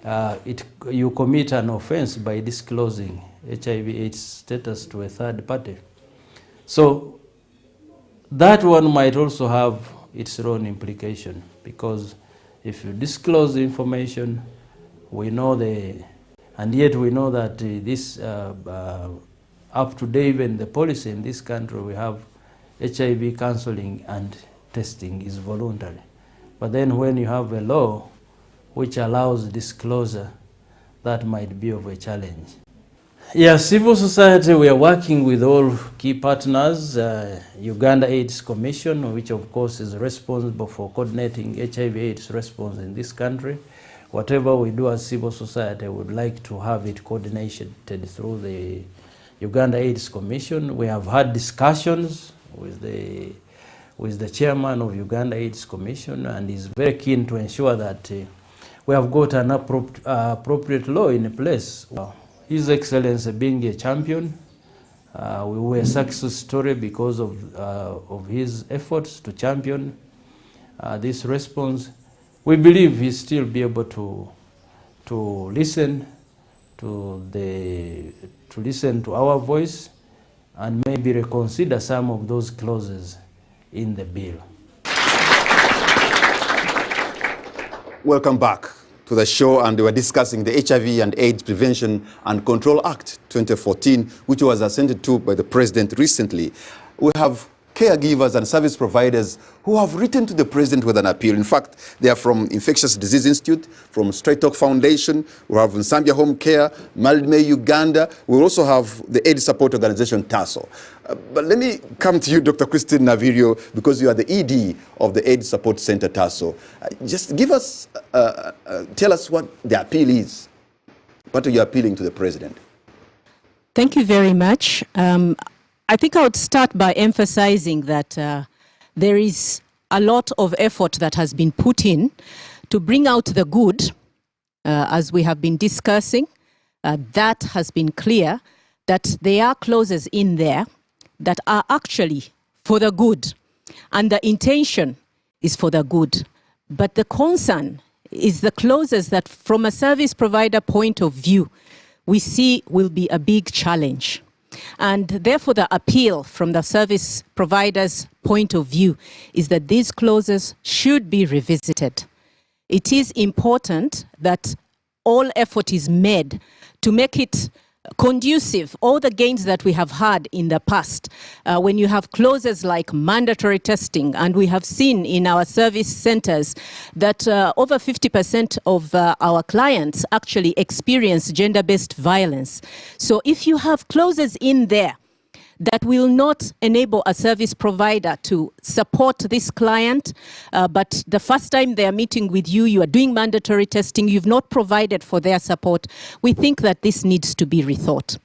you commit an offense by disclosing HIV/AIDS status to a third party. So that one might also have its own implication, because if you disclose the information, we know and yet we know that this up to date, even the policy in this country, we have HIV counseling and testing is voluntary. But then when you have a law which allows disclosure, that might be of a challenge. Yeah, civil society, we are working with all key partners, Uganda AIDS Commission, which of course is responsible for coordinating HIV/AIDS response in this country. Whatever we do as civil society, we would like to have it coordinated through the Uganda AIDS Commission. We have had discussions with the chairman of Uganda AIDS Commission, and he's very keen to ensure that we have got an appropriate law in place. His Excellency being a champion, we were a success story because of his efforts to champion this response. We believe he'll still be able to listen to our voice and maybe reconsider some of those clauses in the bill. Welcome back to the show, and we're discussing the HIV and AIDS Prevention and Control Act 2014, which was assented to by the President recently. We have caregivers and service providers who have written to the President with an appeal. In fact, they are from Infectious Disease Institute, from Straight Talk Foundation, we have Zambia Home Care, NTVUganda. We also have the AIDS Support Organization, TASO. But let me come to you, Dr. Christine Navirio, because you are the ED of the AIDS Support Center, TASO. Just give us, tell us what the appeal is. What are you appealing to the President? Thank you very much. I think I would start by emphasizing that there is a lot of effort that has been put in to bring out the good, as we have been discussing. That has been clear that there are clauses in there that are actually for the good, and the intention is for the good. But the concern is the clauses that, from a service provider point of view, we see will be a big challenge. And therefore, the appeal from the service provider's point of view is that these clauses should be revisited. It is important that all effort is made to make it conducive. All the gains that we have had in the past, when you have clauses like mandatory testing, and we have seen in our service centers that over 50% of our clients actually experience gender-based violence. So if you have clauses in there that will not enable a service provider to support this client, but the first time they are meeting with you, you are doing mandatory testing, you've not provided for their support, we think that this needs to be rethought.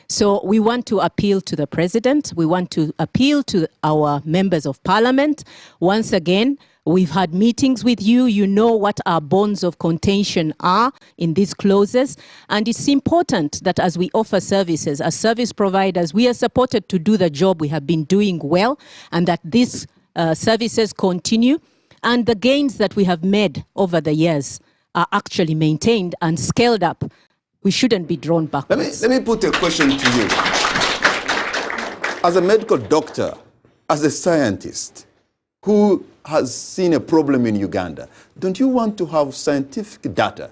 So we want to appeal to the President, we want to appeal to our members of Parliament. Once again, we've had meetings with you. You know what our bonds of contention are in these clauses. And it's important that as we offer services, as service providers, we are supported to do the job we have been doing well, and that these services continue. And the gains that we have made over the years are actually maintained and scaled up. We shouldn't be drawn backwards. Let me put a question to you. As a medical doctor, as a scientist, who has seen a problem in Uganda, don't you want to have scientific data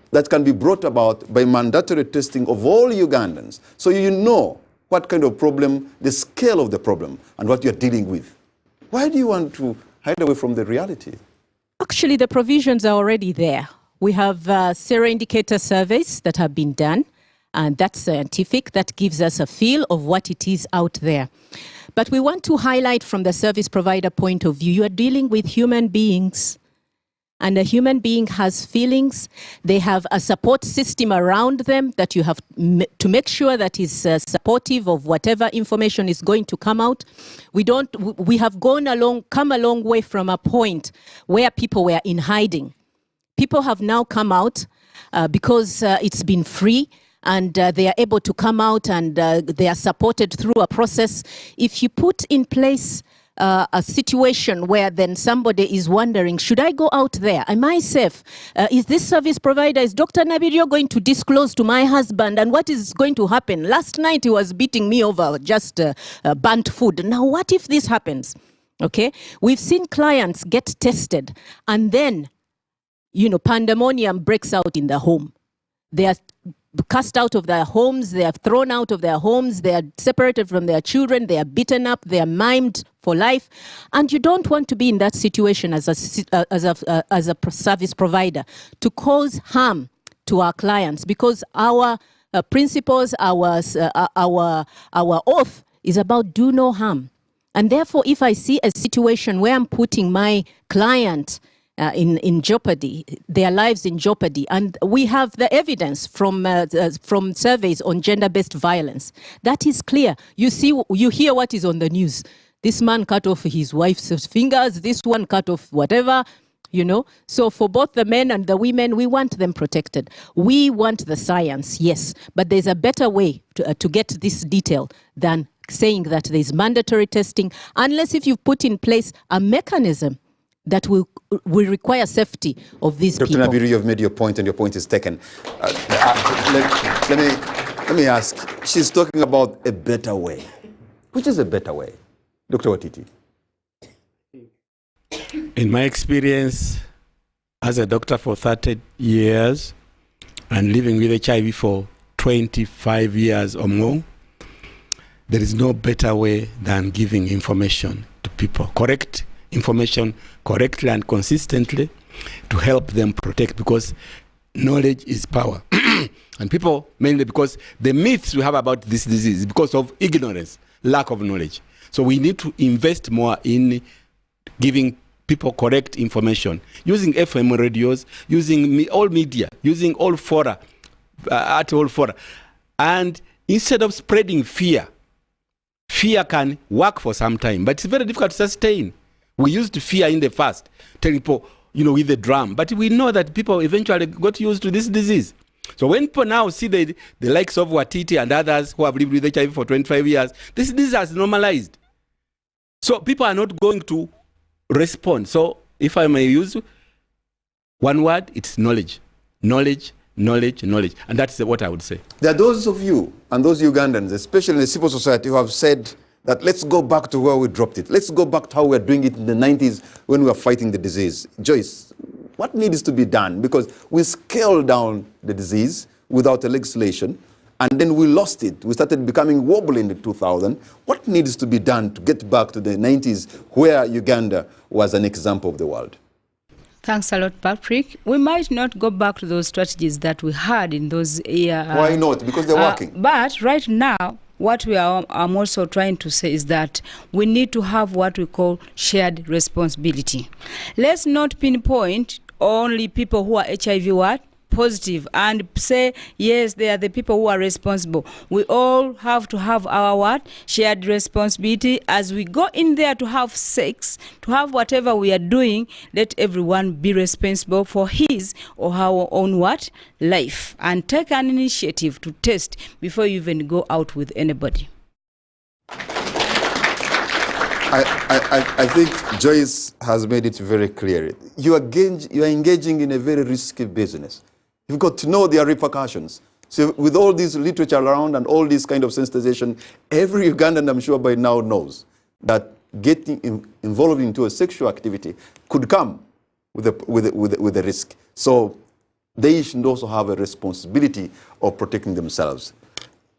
that can be brought about by mandatory testing of all Ugandans, so you know what kind of problem, the scale of the problem, and what you're dealing with? Why do you want to hide away from the reality? Actually, the provisions are already there. We have sero indicator surveys that have been done, and that's scientific. That gives us a feel of what it is out there. But we want to highlight from the service provider point of view, you are dealing with human beings, and a human being has feelings. They have a support system around them that you have to make sure that is supportive of whatever information is going to come out. We have come a long way from a point where people were in hiding. People have now come out because it's been free, and they are able to come out, and they are supported through a process. If you put in place a situation where then somebody is wondering, should I go out there? Am I safe? Is this service provider, is Dr. Nabirio going to disclose to my husband? And what is going to happen? Last night he was beating me over just burnt food. Now what if this happens? Okay, we've seen clients get tested and then, you know, pandemonium breaks out in the home. They are cast out of their homes, they are thrown out of their homes, they are separated from their children, they are beaten up, they are maimed for life. And you don't want to be in that situation as a service provider to cause harm to our clients, because our principles, our oath is about do no harm. And therefore, if I see a situation where I'm putting my client in jeopardy, their lives in jeopardy, and we have the evidence from surveys on gender-based violence, that is clear. You see, you hear what is on the news. This man cut off his wife's fingers, this one cut off whatever, you know. So for both the men and the women, we want them protected. We want the science, yes, but there's a better way to get this detail than saying that there's mandatory testing, unless if you've put in place a mechanism that will require safety of these people. Dr. Nabiru, you've made your point and your point is taken. Let me ask, she's talking about a better way. Which is a better way? Dr. Watiti. In my experience as a doctor for 30 years and living with HIV for 25 years or more, there is no better way than giving information to people. Correct information correctly and consistently to help them protect, because knowledge is power. And people, mainly because the myths we have about this disease is because of ignorance, lack of knowledge. So we need to invest more in giving people correct information, using FM radios, using all media, using all fora, at all fora. And instead of spreading fear, fear can work for some time, but it's very difficult to sustain. We used fear in the past, telling people, you know, with the drum. But we know that people eventually got used to this disease. So when people now see the likes of Watiti and others who have lived with HIV for 25 years, this disease has normalized. So people are not going to respond. So if I may use one word, it's knowledge. Knowledge, knowledge, knowledge. And that's what I would say. There are those of you and those Ugandans, especially in the civil society, who have said that let's go back to where we dropped it. Let's go back to how we were doing it in the 90s when we were fighting the disease. Joyce, what needs to be done? Because we scaled down the disease without a legislation, and then we lost it. We started becoming wobbly in the 2000. What needs to be done to get back to the 90s where Uganda was an example of the world? Thanks a lot, Patrick. We might not go back to those strategies that we had in those years. Why not? Because they're working. But right now, what I'm also trying to say is that we need to have what we call shared responsibility. Let's not pinpoint only people who are HIV positive and say, yes, they are the people who are responsible. We all have to have our shared responsibility. As we go in there to have sex, to have whatever we are doing, let everyone be responsible for his or her own life, and take an initiative to test before you even go out with anybody. I think Joyce has made it very clear. You are engaging in a very risky business. You've got to know their repercussions. So with all this literature around and all this kind of sensitization, every Ugandan, I'm sure by now, knows that getting involved into a sexual activity could come with a risk. So they should also have a responsibility of protecting themselves.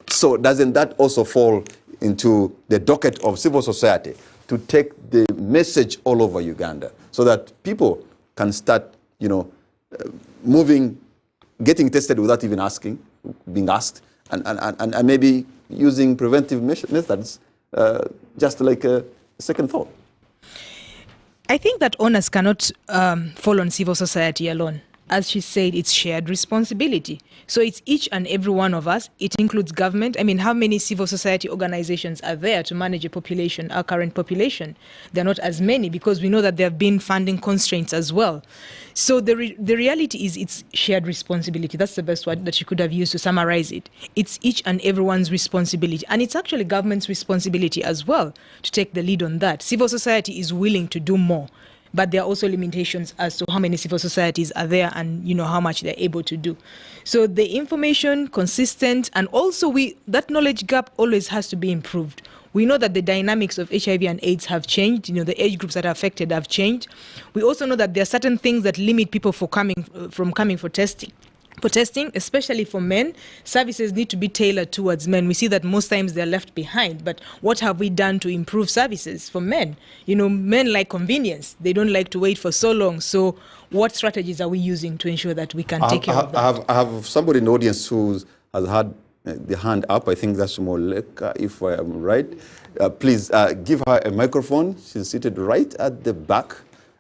So doesn't that also fall into the docket of civil society to take the message all over Uganda so that people can start, you know, getting tested without even being asked, and maybe using preventive methods, just like a second thought? I think that onus cannot fall on civil society alone. as she said, it's shared responsibility. So it's each and every one of us. It includes government. I mean, how many civil society organizations are there to manage a population, our current population? They're not as many, because we know that there have been funding constraints as well. So the reality is it's shared responsibility. That's the best word that you could have used to summarize it. It's each and everyone's responsibility. And it's actually government's responsibility as well to take the lead on that. Civil society is willing to do more, but there are also limitations as to how many civil societies are there and, you know, how much they're able to do. So the information, consistent, and also that knowledge gap always has to be improved. We know that the dynamics of HIV and AIDS have changed. You know, the age groups that are affected have changed. We also know that there are certain things that limit people from coming for testing. For testing, especially for men, services need to be tailored towards men. We see that most times they're left behind. But what have we done to improve services for men? You know, men like convenience. They don't like to wait for so long. So what strategies are we using to ensure that we can take care of that? I have somebody in the audience who has had the hand up. I think that's Moleka, if I am right. Please give her a microphone. She's seated right at the back.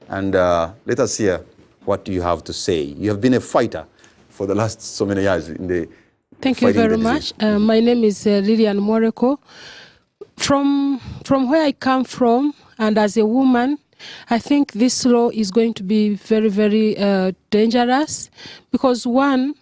And let us hear what you have to say. You have been a fighter for the last so many years in the Thank you very much. My name is Lilian Moreko. From where I come from, and as a woman, I think this law is going to be very, very dangerous, because one,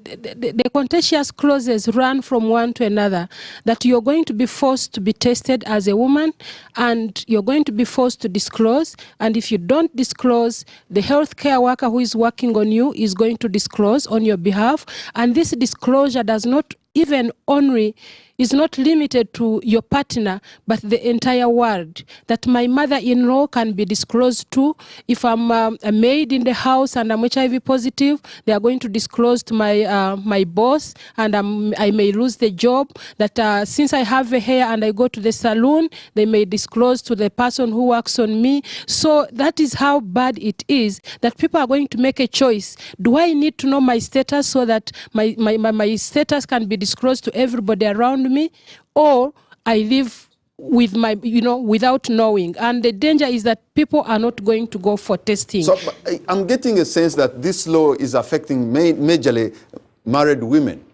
the contentious clauses run from one to another, that you're going to be forced to be tested as a woman, and you're going to be forced to disclose, and if you don't disclose, the healthcare worker who is working on you is going to disclose on your behalf, and this disclosure does not even only is not limited to your partner, but the entire world. That my mother-in-law can be disclosed to. If I'm a maid in the house and I'm HIV positive, they are going to disclose to my boss, and I may lose the job. That since I have a hair and I go to the salon, they may disclose to the person who works on me. So that is how bad it is, that people are going to make a choice. Do I need to know my status so that my status can be disclosed to everybody around me, or I live with my, without knowing? And the danger is that people are not going to go for testing. So I'm getting a sense that this law is affecting majorly married women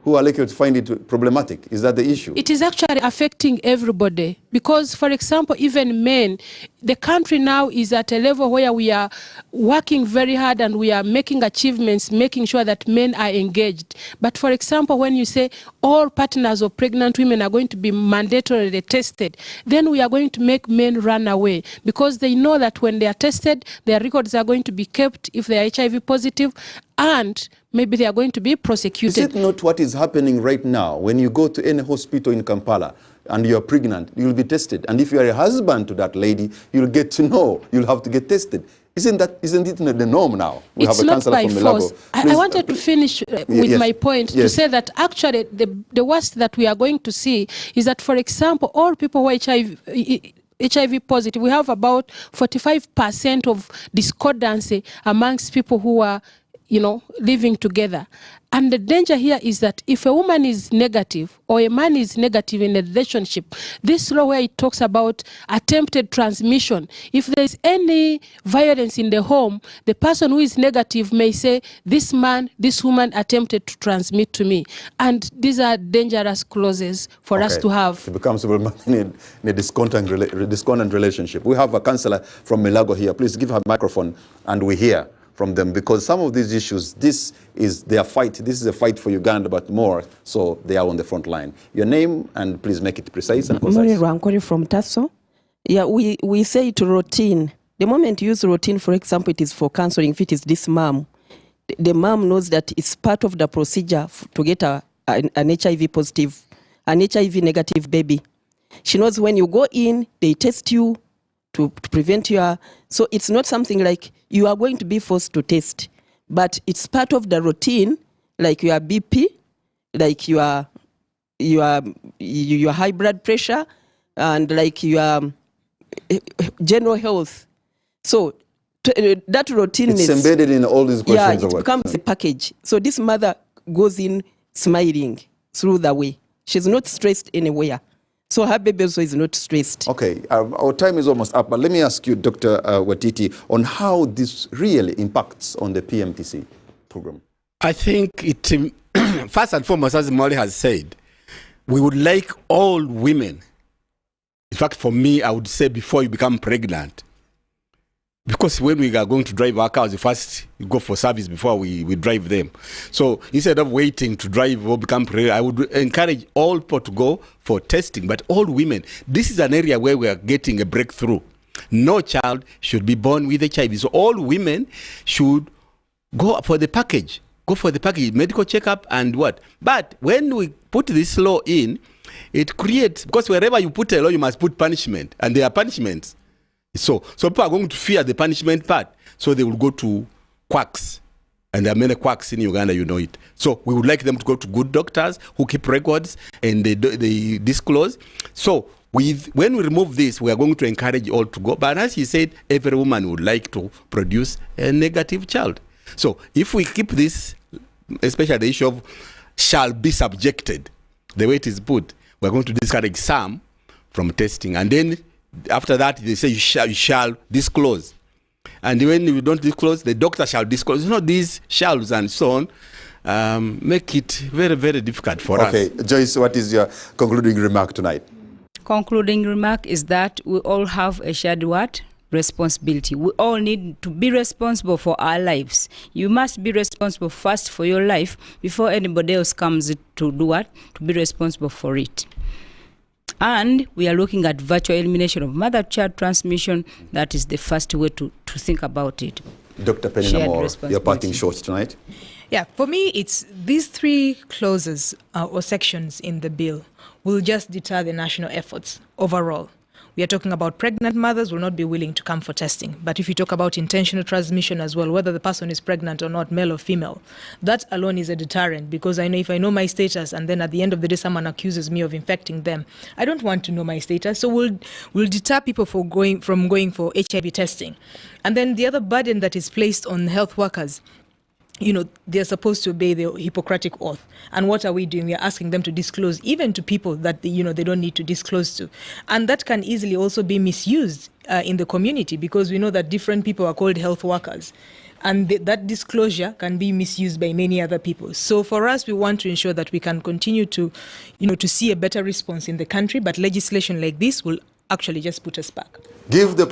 who are likely to find it problematic. Is that the issue? It is actually affecting everybody, because, for example, even men, the country now is at a level where we are working very hard and we are making achievements, making sure that men are engaged. But, for example, when you say all partners of pregnant women are going to be mandatorily tested, then we are going to make men run away, because they know that when they are tested, their records are going to be kept if they are HIV positive, and maybe they are going to be prosecuted. Is it not what is happening right now? When you go to any hospital in Kampala and you're pregnant, you'll be tested. And if you're a husband to that lady, you'll get to know you'll have to get tested. Isn't it the norm now? We it's have a not by from force. Please, I wanted to finish with my point, to say that actually the worst that we are going to see is that, for example, all people who are HIV positive, we have about 45% of discordancy amongst people who are living together. And the danger here is that if a woman is negative or a man is negative in a relationship, this law where it talks about attempted transmission, if there is any violence in the home, the person who is negative may say, this man, this woman attempted to transmit to me. And these are dangerous clauses for us to have. It becomes in a discordant relationship. We have a councillor from Milago here. Please give her a microphone and we hear from them, because some of these issues, this is their fight. This is a fight for Uganda, but more so they are on the front line. Your name, and please make it precise and concise. Mori Rankori from Tasso. Yeah, we say it routine. The moment you use routine, for example, it is for counseling. If it is this mom, the mom knows that it's part of the procedure to get an HIV positive, an HIV negative baby. She knows when you go in, they test you to prevent your... So it's not something like you are going to be forced to test, but it's part of the routine, like your BP, like your high blood pressure, and like your general health. So that routine is embedded in all these questions. Yeah, it becomes a package. So this mother goes in smiling through the way. She's not stressed anywhere. So her baby also is not stressed. Okay, our time is almost up, but let me ask you, Dr. Watiti, on how this really impacts on the PMTC program. I think it, first and foremost, as Molly has said, we would like all women, in fact, for me, I would say before you become pregnant, because when we are going to drive our cars, first you go for service before we drive them. So instead of waiting to drive or become pregnant, I would encourage all people to go for testing, but all women. This is an area where we are getting a breakthrough. No child should be born with HIV. So all women should go for the package. Go for the package, medical checkup and what. But when we put this law in, it creates, because wherever you put a law, you must put punishment, and there are punishments. So people are going to fear the punishment part, so they will go to quacks. And there are many quacks in Uganda, you know it. So we would like them to go to good doctors who keep records and they disclose. So when we remove this, we are going to encourage all to go. But as he said, every woman would like to produce a negative child. So if we keep this, especially the issue of shall be subjected, the way it is put, we're going to discourage some from testing. And then after that, they say you shall disclose. And when you don't disclose, the doctor shall disclose. You know, these shalls and so on make it very, very difficult for us. Okay, Joyce, what is your concluding remark tonight? Concluding remark is that we all have a shared what? Responsibility. We all need to be responsible for our lives. You must be responsible first for your life before anybody else comes to do what? To be responsible for it. And we are looking at virtual elimination of mother-child transmission. That is the first way to think about it. Dr. Penina Moore, your parting shots tonight. Yeah, for me, it's these three clauses or sections in the bill will just deter the national efforts overall. We are talking about pregnant mothers will not be willing to come for testing. But if you talk about intentional transmission as well, whether the person is pregnant or not, male or female, that alone is a deterrent, because I know if I know my status and then at the end of the day someone accuses me of infecting them, I don't want to know my status. So we'll deter people from going for HIV testing. And then the other burden that is placed on health workers, you know, they're supposed to obey the Hippocratic oath. And what are we doing? We're asking them to disclose even to people that they don't need to disclose to. And that can easily also be misused in the community, because we know that different people are called health workers. And that disclosure can be misused by many other people. So for us, we want to ensure that we can continue to, to see a better response in the country, but legislation like this will actually just put us back. Give the